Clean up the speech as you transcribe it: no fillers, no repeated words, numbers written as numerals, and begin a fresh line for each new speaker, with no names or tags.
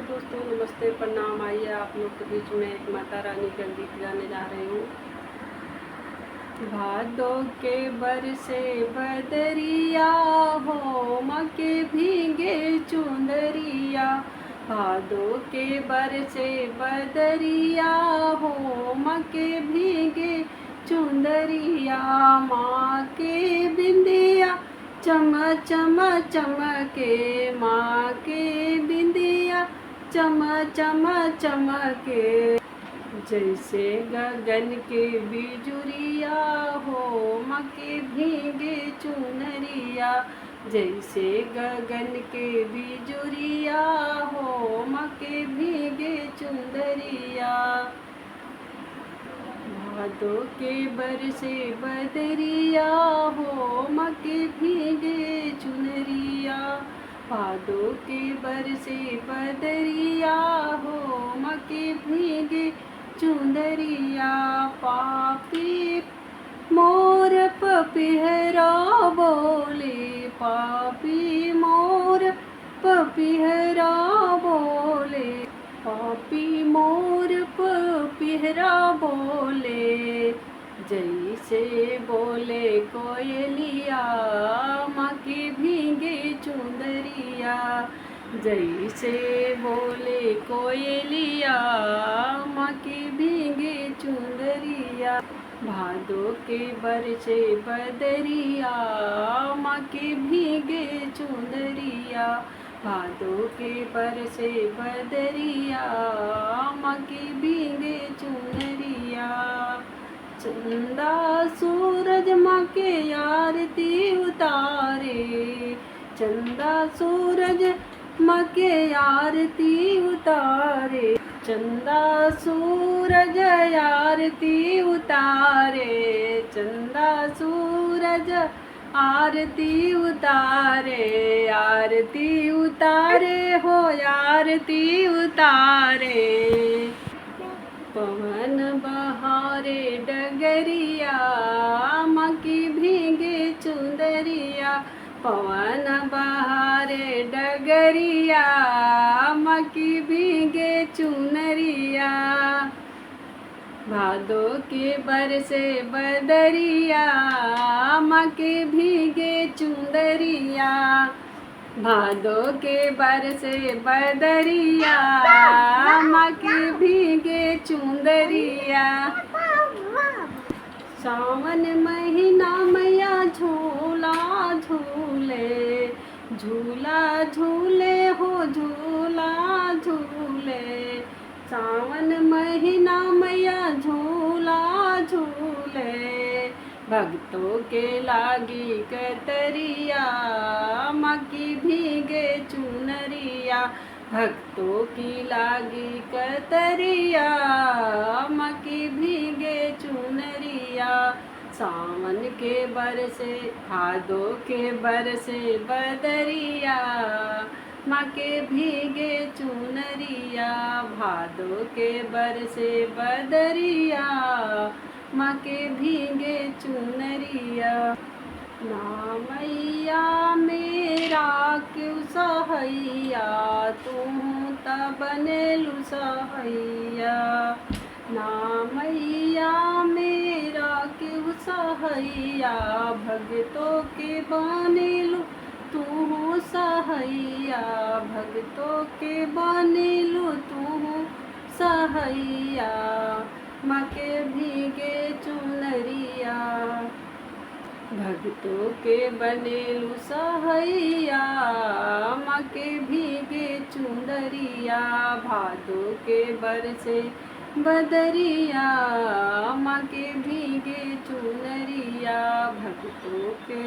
दोस्तों, नमस्ते, प्रणाम। आइए आप लोग के बीच में एक माता रानी का गीत गाने जा रही हूँ। भादों के बरसे बदरिया हो, मके भीगे चुंदरिया। भादों के बरसे बदरिया हो, मके भीगे चुंदरिया। माँ के बिंदिया चम चम चमके, माँ के बिंदिया चम चम चमके। जैसे गगन के बिजुरिया हो, मके भीगे चुनरिया। जैसे गगन के बिजुरिया हो, मके भीगे चुंदरिया। भादों के बरसे बदरिया हो, मके भीगे चुनरिया। भादों के बरसे बदरिया हो, मके भीगे चुंदरिया। पापी मोर पपीहरा बोले, पापी मोर पपीहरा बोले। पापी मोर पपीहरा बोले, जैसे बोले कोयलिया, माँ के भीगे चुंदरिया। जैसे बोले कोयलिया, माँ के भीगे चुंदरिया। भादों के बरसे बदरिया, माँ के भीगे चुंदरिया। भादों के बरसे बदरिया, माँ के भीगे चुनरिया। चंदा सूरज माँ के आरती उतारे, चंदा सूरज माँ के आरती उतारे। चंदा सूरज आरती उतारे, चंदा सूरज आरती उतारे। आरती उतारे हो, आरती उतारे। पवन बहारे डगरिया, माँ की भीगे चुंदरिया। पवन बहारे डगरिया, माँ की भीगे चुनरिया। भादों के बरसे बदरिया, माँ के भीगे चुंदरिया। भादों के बरसे बदरिया, माँ के भीगे चुंदरिया। सावन महीना मैया झूला झूले, झूला झूले हो, झूला झूले। सावन महीना मैया झूला झूले, भक्तों के लागी कतरिया, माँ की भीगे चुनरिया। भक्तों की लागी कतरिया, माँ की भीगे चुनरिया। सावन के बरसे भादों के बरसे बदरिया, माँ के भीगे चुनरिया। भादों के बरसे बदरिया, माँ के भीगे चुनरिया। ना मैया मेरा क्यों सहैया, तू त बनेलु सहैया। ना मैया मेरा क्यों सहैया, भगतों के बनेलु तू सहैया। भगतों के बनेलु तू सहैया, माँ के भीगे चुनरिया। भगतों के बनेलु सहैया, माँ के भीगे चुंदरिया। भादों के बरसे बदरिया, माँ के भीगे चुनरिया। भगतों के